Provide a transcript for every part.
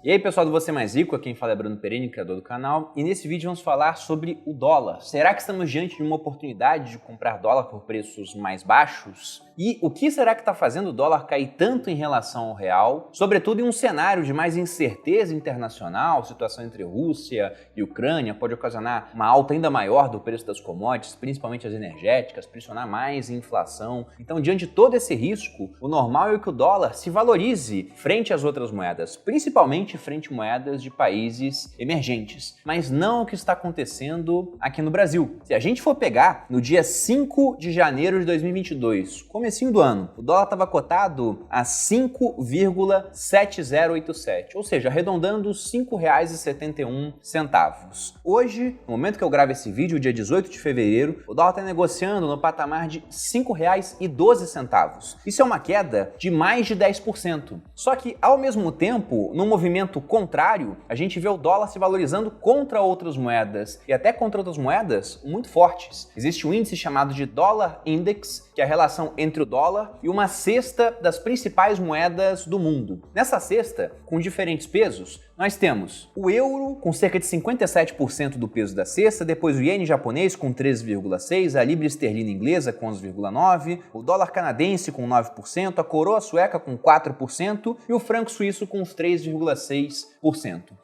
E aí pessoal do Você Mais Rico, quem fala é Bruno Perini, criador do canal, e nesse vídeo vamos falar sobre o dólar. Será que estamos diante de uma oportunidade de comprar dólar por preços mais baixos? E o que será que está fazendo o dólar cair tanto em relação ao real? Sobretudo em um cenário de mais incerteza internacional, situação entre Rússia e Ucrânia pode ocasionar uma alta ainda maior do preço das commodities, principalmente as energéticas, pressionar mais a inflação. Então, diante de todo esse risco, o normal é que o dólar se valorize frente às outras moedas, principalmente frente a moedas de países emergentes. Mas não o que está acontecendo aqui no Brasil. Se a gente for pegar no dia 5 de janeiro de 2022, comecinho do ano, o dólar estava cotado a 5,7087, ou seja, arredondando R$ 5,71. Hoje, no momento que eu gravo esse vídeo, dia 18 de fevereiro, o dólar está negociando no patamar de R$ 5,12. Isso é uma queda de mais de 10%. Só que, ao mesmo tempo, no movimento contrário, a gente vê o dólar se valorizando contra outras moedas e até contra outras moedas muito fortes. Existe um índice chamado de Dollar Index, que é a relação entre o dólar e uma cesta das principais moedas do mundo. Nessa cesta, com diferentes pesos, nós temos o euro com cerca de 57% do peso da cesta, depois o iene japonês com 13,6%, a libra esterlina inglesa com 11,9%, o dólar canadense com 9%, a coroa sueca com 4% e o franco suíço com uns 3,6%.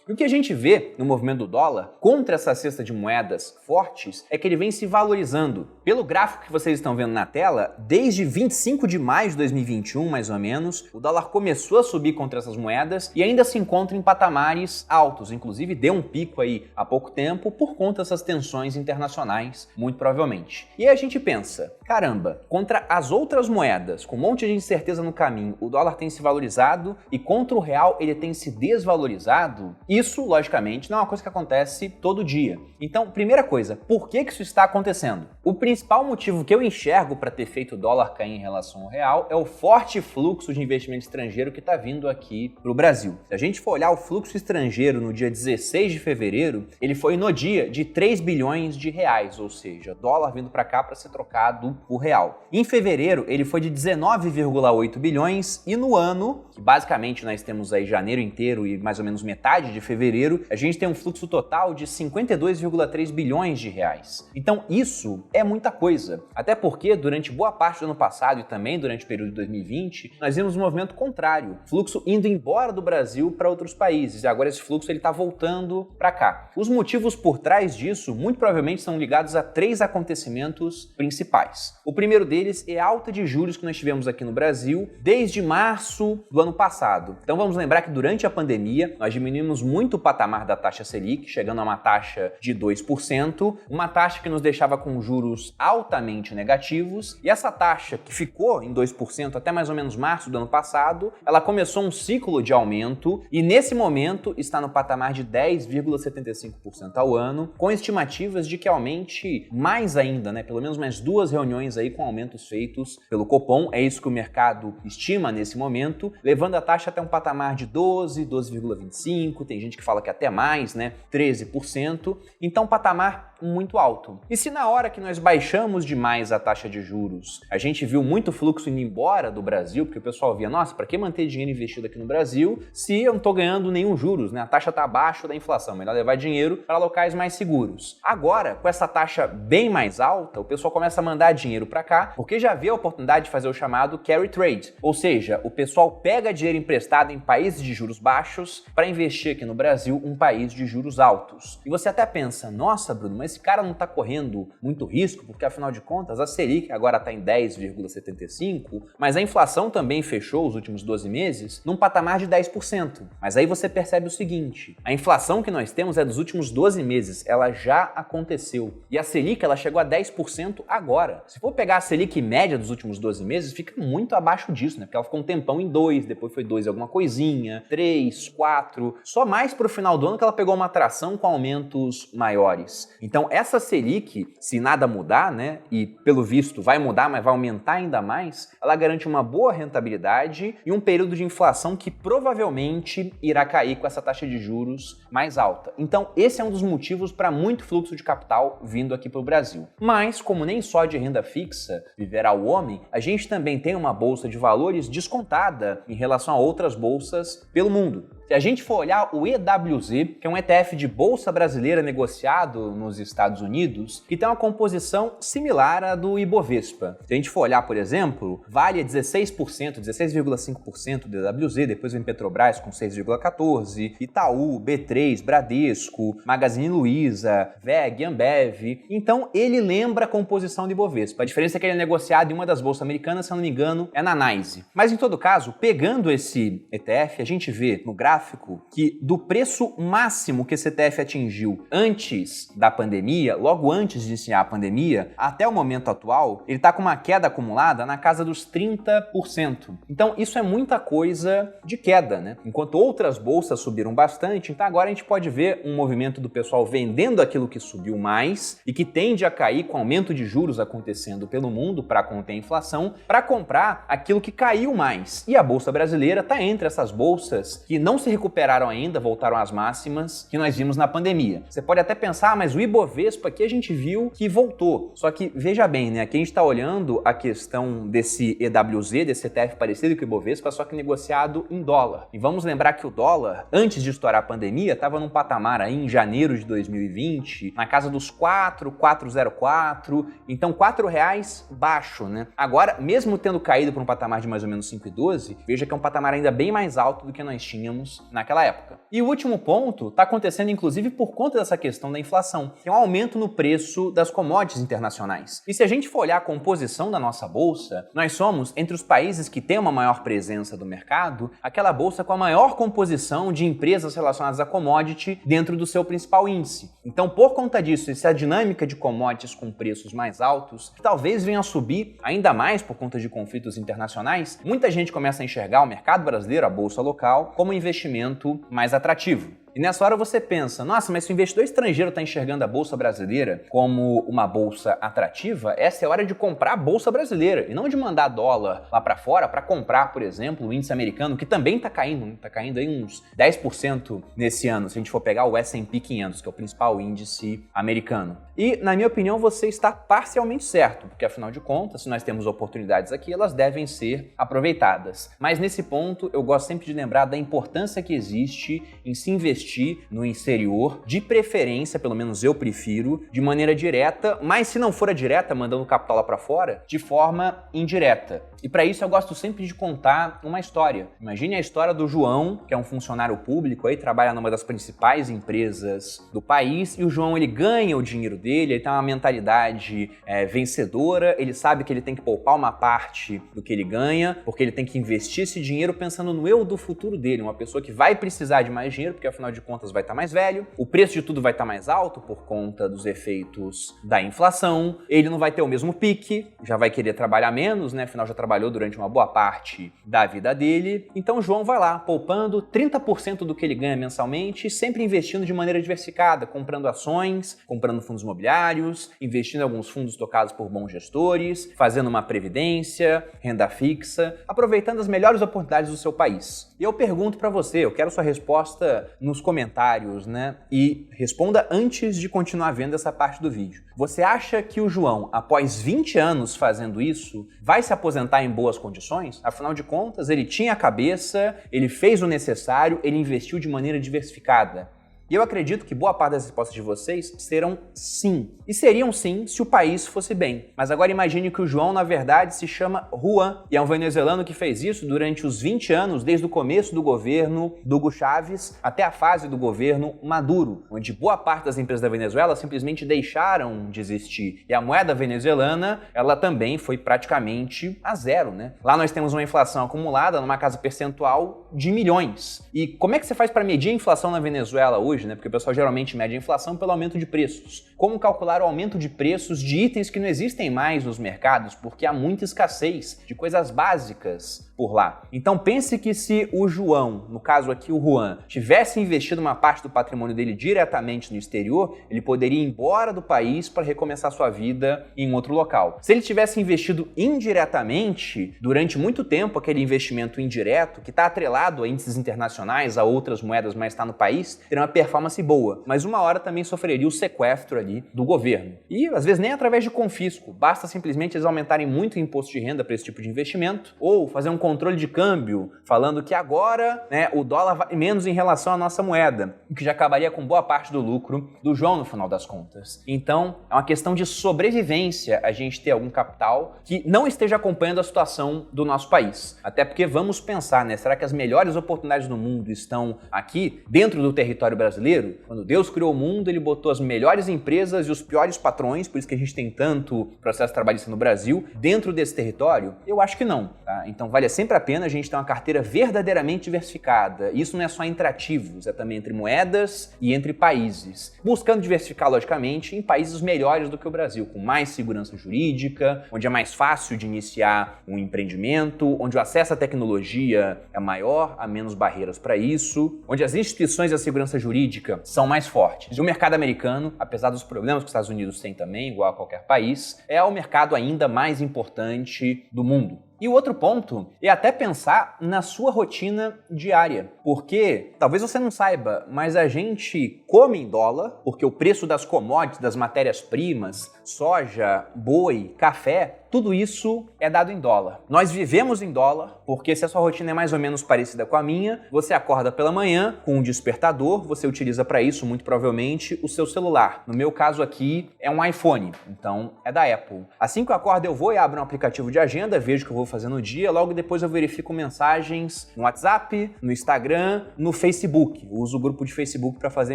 E o que a gente vê no movimento do dólar contra essa cesta de moedas fortes é que ele vem se valorizando. Pelo gráfico que vocês estão vendo na tela, desde 25 de maio de 2021, mais ou menos, o dólar começou a subir contra essas moedas e ainda se encontra em patamares altos, inclusive deu um pico aí há pouco tempo por conta dessas tensões internacionais, muito provavelmente. E aí a gente pensa, caramba, contra as outras moedas, com um monte de incerteza no caminho, o dólar tem se valorizado e contra o real ele tem se desvalorizado? Isso, logicamente, não é uma coisa que acontece todo dia. Então, primeira coisa, por que isso está acontecendo? O principal motivo que eu enxergo para ter feito o dólar cair em relação ao real é o forte fluxo de investimento estrangeiro que está vindo aqui para o Brasil. Se a gente for olhar o fluxo estrangeiro no dia 16 de fevereiro, ele foi no dia de 3 bilhões de reais, ou seja, dólar vindo para cá para ser trocado por real. Em fevereiro, ele foi de 19,8 bilhões e no ano, que basicamente nós temos aí janeiro inteiro e mais ou menos metade de fevereiro, a gente tem um fluxo total de 52,3 bilhões de reais. Então isso é muita coisa, até porque durante boa parte do ano passado e também durante o período de 2020, nós vimos um movimento contrário, fluxo indo embora do Brasil para outros países, e agora esse fluxo ele está voltando para cá. Os motivos por trás disso, muito provavelmente, são ligados a 3 acontecimentos principais. O primeiro deles é a alta de juros que nós tivemos aqui no Brasil desde março do ano passado. Então vamos lembrar que durante a pandemia, nós diminuímos muito o patamar da taxa Selic, chegando a uma taxa de 2%, uma taxa que nos deixava com juros altamente negativos, e essa taxa que ficou em 2% até mais ou menos março do ano passado, ela começou um ciclo de aumento e nesse momento está no patamar de 10,75% ao ano, com estimativas de que aumente mais ainda, pelo menos mais 2 reuniões aí com aumentos feitos pelo Copom, é isso que o mercado estima nesse momento, levando a taxa até um patamar de 12, 12,25%, tem gente que fala que até mais, 13%, então patamar muito alto. E se na hora que nós baixamos demais a taxa de juros, a gente viu muito fluxo indo embora do Brasil, porque o pessoal via, nossa, para que manter dinheiro investido aqui no Brasil se eu não estou ganhando nenhum juros, a taxa está abaixo da inflação, melhor levar dinheiro para locais mais seguros. Agora, com essa taxa bem mais alta, o pessoal começa a mandar dinheiro para cá, porque já vê a oportunidade de fazer o chamado carry trade, ou seja, o pessoal pega dinheiro emprestado em países de juros baixos para investir aqui no Brasil, um país de juros altos. E você até pensa, nossa, Bruno, mas esse cara não está correndo muito risco, porque afinal de contas a Selic agora está em 10,75%, mas a inflação também fechou os últimos 12 meses num patamar de 10%. Mas aí você percebe o seguinte, a inflação que nós temos é dos últimos 12 meses, ela já aconteceu. E a Selic ela chegou a 10% agora. Se for pegar a Selic média dos últimos 12 meses, fica muito abaixo disso, porque ela ficou um tempão em 2, depois foi 2 alguma coisinha, 3, 4, só mais pro final do ano que ela pegou uma tração com aumentos maiores. Então essa Selic, se nada mudar, e pelo visto vai mudar, mas vai aumentar ainda mais, ela garante uma boa rentabilidade e um período de inflação que provavelmente irá cair com essa taxa de juros mais alta. Então esse é um dos motivos para muito fluxo de capital vindo aqui para o Brasil. Mas como nem só de renda fixa viverá o homem, a gente também tem uma bolsa de valores descontada em relação a outras bolsas pelo mundo. Se a gente for olhar o EWZ, que é um ETF de bolsa brasileira negociado nos Estados Unidos, que tem uma composição similar à do Ibovespa. Se a gente for olhar, por exemplo, Vale é 16%, 16,5% do EWZ, depois vem Petrobras com 6,14%, Itaú, B3, Bradesco, Magazine Luiza, VEG, Ambev. Então, ele lembra a composição do Ibovespa. A diferença é que ele é negociado em uma das bolsas americanas, se eu não me engano, é na NYSE. Mas, em todo caso, pegando esse ETF, a gente vê no gráfico que do preço máximo que esse ETF atingiu antes da pandemia, logo antes de iniciar a pandemia, até o momento atual, ele está com uma queda acumulada na casa dos 30%. Então isso é muita coisa de queda, né? Enquanto outras bolsas subiram bastante, então agora a gente pode ver um movimento do pessoal vendendo aquilo que subiu mais e que tende a cair com aumento de juros acontecendo pelo mundo para conter a inflação, para comprar aquilo que caiu mais. E a bolsa brasileira está entre essas bolsas que não se recuperaram ainda, voltaram às máximas que nós vimos na pandemia. Você pode até pensar, mas o Ibovespa aqui a gente viu que voltou. Só que veja bem, né? Aqui a gente está olhando a questão desse EWZ, desse ETF parecido com o Ibovespa, só que negociado em dólar. E vamos lembrar que o dólar, antes de estourar a pandemia, estava num patamar aí em janeiro de 2020, na casa dos 4,04. Então R$4 baixo, né? Agora, mesmo tendo caído para um patamar de mais ou menos 5,12, veja que é um patamar ainda bem mais alto do que nós tínhamos naquela época. E o último ponto está acontecendo inclusive por conta dessa questão da inflação, que é um aumento no preço das commodities internacionais. E se a gente for olhar a composição da nossa bolsa, nós somos, entre os países que têm uma maior presença do mercado, aquela bolsa com a maior composição de empresas relacionadas a commodity dentro do seu principal índice. Então, por conta disso, essa dinâmica de commodities com preços mais altos, que talvez venha a subir ainda mais por conta de conflitos internacionais, muita gente começa a enxergar o mercado brasileiro, a bolsa local, como um investimento mais atrativo. E nessa hora você pensa, nossa, mas se o investidor estrangeiro está enxergando a bolsa brasileira como uma bolsa atrativa, essa é a hora de comprar a bolsa brasileira e não de mandar dólar lá para fora para comprar, por exemplo, o índice americano, que também está caindo aí uns 10% nesse ano, se a gente for pegar o S&P 500, que é o principal índice americano. E, na minha opinião, você está parcialmente certo, porque afinal de contas, se nós temos oportunidades aqui, elas devem ser aproveitadas. Mas nesse ponto, eu gosto sempre de lembrar da importância que existe em se investir no exterior, de preferência, pelo menos eu prefiro, de maneira direta, mas se não for a direta, mandando capital lá para fora, de forma indireta. E para isso eu gosto sempre de contar uma história. Imagine a história do João, que é um funcionário público, aí trabalha numa das principais empresas do país, e o João ele ganha o dinheiro dele, ele tem uma mentalidade vencedora, ele sabe que ele tem que poupar uma parte do que ele ganha, porque ele tem que investir esse dinheiro pensando no eu do futuro dele, uma pessoa que vai precisar de mais dinheiro, porque afinal de contas vai estar mais velho, o preço de tudo vai estar mais alto por conta dos efeitos da inflação, ele não vai ter o mesmo pique, já vai querer trabalhar menos, né? Afinal já trabalhou durante uma boa parte da vida dele. Então o João vai lá, poupando 30% do que ele ganha mensalmente, sempre investindo de maneira diversificada, comprando ações, comprando fundos imobiliários, investindo em alguns fundos tocados por bons gestores, fazendo uma previdência, renda fixa, aproveitando as melhores oportunidades do seu país. E eu pergunto para você, eu quero sua resposta nos comentários, né? E responda antes de continuar vendo essa parte do vídeo. Você acha que o João, após 20 anos fazendo isso, vai se aposentar em boas condições? Afinal de contas, ele tinha a cabeça, ele fez o necessário, ele investiu de maneira diversificada. E eu acredito que boa parte das respostas de vocês serão sim. E seriam sim se o país fosse bem. Mas agora imagine que o João, na verdade, se chama Juan e é um venezuelano que fez isso durante os 20 anos, desde o começo do governo do Hugo Chávez até a fase do governo Maduro, onde boa parte das empresas da Venezuela simplesmente deixaram de existir. E a moeda venezuelana, ela também foi praticamente a zero, né? Lá nós temos uma inflação acumulada numa casa percentual de milhões. E como é que você faz para medir a inflação na Venezuela hoje? Porque o pessoal geralmente mede a inflação pelo aumento de preços. Como calcular o aumento de preços de itens que não existem mais nos mercados, porque há muita escassez de coisas básicas por lá. Então pense que se o João, no caso aqui o Juan, tivesse investido uma parte do patrimônio dele diretamente no exterior, ele poderia ir embora do país para recomeçar sua vida em outro local. Se ele tivesse investido indiretamente, durante muito tempo, aquele investimento indireto, que está atrelado a índices internacionais, a outras moedas, mas está no país, teria uma performance boa, mas uma hora também sofreria o sequestro ali do governo. E às vezes nem através de confisco, basta simplesmente eles aumentarem muito o imposto de renda para esse tipo de investimento, ou fazer um controle de câmbio, falando que agora, né, o dólar vale menos em relação à nossa moeda, o que já acabaria com boa parte do lucro do João no final das contas. Então, é uma questão de sobrevivência a gente ter algum capital que não esteja acompanhando a situação do nosso país. Até porque vamos pensar, né, será que as melhores oportunidades do mundo estão aqui, dentro do território brasileiro? Quando Deus criou o mundo, ele botou as melhores empresas e os piores patrões, por isso que a gente tem tanto processo trabalhista no Brasil, dentro desse território? Eu acho que não, tá? Então vale sempre a pena a gente ter uma carteira verdadeiramente diversificada. Isso não é só entre ativos, é também entre moedas e entre países. Buscando diversificar, logicamente, em países melhores do que o Brasil, com mais segurança jurídica, onde é mais fácil de iniciar um empreendimento, onde o acesso à tecnologia é maior, há menos barreiras para isso, onde as instituições da segurança jurídica são mais fortes. E o mercado americano, apesar dos problemas que os Estados Unidos têm também, igual a qualquer país, é o mercado ainda mais importante do mundo. E o outro ponto é até pensar na sua rotina diária, porque talvez você não saiba, mas a gente come em dólar, porque o preço das commodities, das matérias-primas, soja, boi, café, tudo isso é dado em dólar. Nós vivemos em dólar, porque se a sua rotina é mais ou menos parecida com a minha, você acorda pela manhã com um despertador, você utiliza para isso, muito provavelmente, o seu celular. No meu caso aqui, é um iPhone, então é da Apple. Assim que eu acordo, eu vou e abro um aplicativo de agenda, vejo o que eu vou fazer no dia, logo depois eu verifico mensagens no WhatsApp, no Instagram, no Facebook. Eu uso o grupo de Facebook para fazer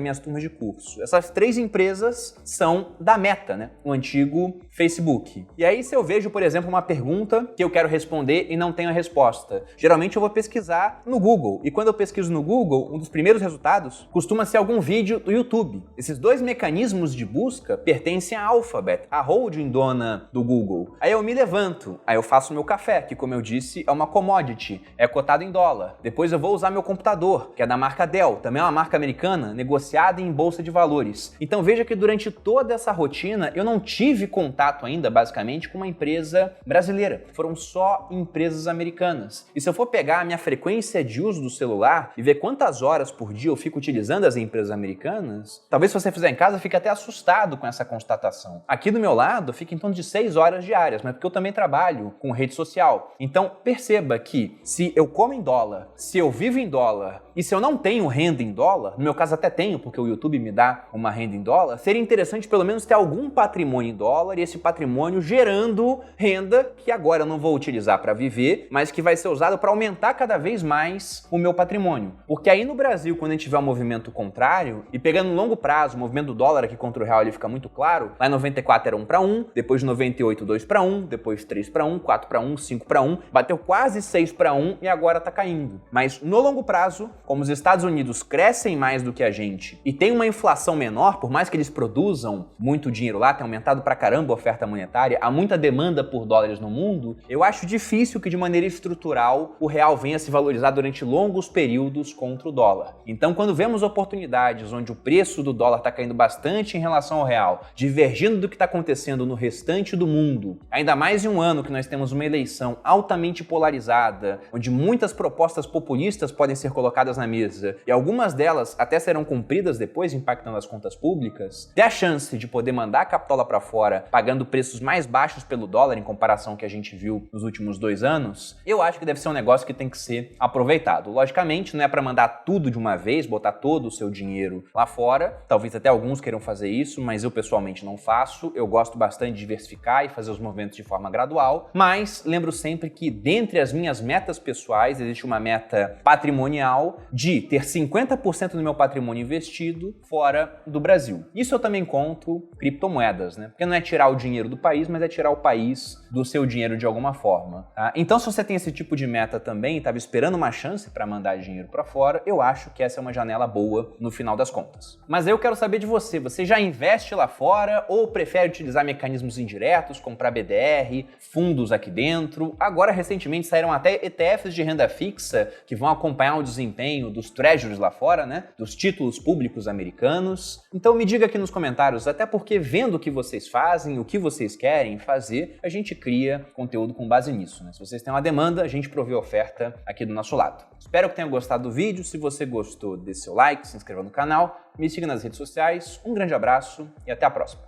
minhas turmas de curso. Essas 3 empresas são da Meta, né? O antigo Facebook. E aí, se eu vejo, por exemplo, uma pergunta que eu quero responder e não tenho a resposta, geralmente eu vou pesquisar no Google. E quando eu pesquiso no Google, um dos primeiros resultados costuma ser algum vídeo do YouTube. Esses 2 mecanismos de busca pertencem à Alphabet, a holding dona do Google. Aí eu me levanto, aí eu faço meu café, que, como eu disse, é uma commodity, é cotado em dólar. Depois eu vou usar meu computador, que é da marca Dell, também é uma marca americana, negociada em bolsa de valores. Então veja que durante toda essa rotina eu não tive contato ainda, basicamente, com uma empresa brasileira. Foram só empresas americanas. E se eu for pegar a minha frequência de uso do celular e ver quantas horas por dia eu fico utilizando as empresas americanas, talvez se você fizer em casa, fique até assustado com essa constatação. Aqui do meu lado, fica em torno de 6 horas diárias, mas porque eu também trabalho com rede social. Então, perceba que se eu como em dólar, se eu vivo em dólar e se eu não tenho renda em dólar, no meu caso até tenho, porque o YouTube me dá uma renda em dólar, seria interessante pelo menos ter algum patrimônio em dólar e esse patrimônio gerando renda que agora eu não vou utilizar para viver, mas que vai ser usado para aumentar cada vez mais o meu patrimônio. Porque aí no Brasil, quando a gente tiver um movimento contrário, e pegando no longo prazo, o movimento do dólar aqui contra o real ele fica muito claro, lá em 94 era 1 para 1, depois de 98 2 para 1, depois 3 para 1, 4 para 1, 5 para 1, bateu quase 6 para 1 e agora tá caindo. Mas no longo prazo, como os Estados Unidos crescem mais do que a gente e tem uma inflação menor, por mais que eles produzam muito dinheiro lá, tem aumentado pra caramba a oferta monetária, há muita demanda por dólares no mundo, eu acho difícil que de maneira estrutural o real venha se valorizar durante longos períodos contra o dólar. Então, quando vemos oportunidades onde o preço do dólar está caindo bastante em relação ao real, divergindo do que está acontecendo no restante do mundo, ainda mais em um ano que nós temos uma eleição altamente polarizada, onde muitas propostas populistas podem ser colocadas na mesa e algumas delas até serão cumpridas depois, impactando as contas públicas, ter a chance de poder mandar a capital lá para fora pagando preços mais baixos pelo dólar em comparação ao que a gente viu nos últimos 2 anos, eu acho que deve ser um negócio que tem que ser aproveitado. Logicamente, não é para mandar tudo de uma vez, botar todo o seu dinheiro lá fora, talvez até alguns queiram fazer isso, mas eu pessoalmente não faço, eu gosto bastante de diversificar e fazer os movimentos de forma gradual, mas lembro sempre que dentre as minhas metas pessoais existe uma meta patrimonial de ter 50% do meu patrimônio investido fora do Brasil. Isso eu também conto criptomoedas, né? Porque não é tirar o dinheiro do país, mas é tirar o país do seu dinheiro de alguma forma, tá? Então, se você tem esse tipo de meta também e estava esperando uma chance para mandar dinheiro para fora, eu acho que essa é uma janela boa no final das contas. Mas eu quero saber de você. Você já investe lá fora ou prefere utilizar mecanismos indiretos, comprar BDR, fundos aqui dentro? Agora, recentemente, saíram até ETFs de renda fixa que vão acompanhar o desempenho dos treasuries lá fora, né? Dos títulos públicos americanos. Então me diga aqui nos comentários, até porque vendo o que vocês fazem, o que vocês querem fazer, a gente cria conteúdo com base nisso, né? Se vocês têm uma demanda, a gente provê oferta aqui do nosso lado. Espero que tenham gostado do vídeo. Se você gostou, dê seu like, se inscreva no canal, me siga nas redes sociais. Um grande abraço e até a próxima.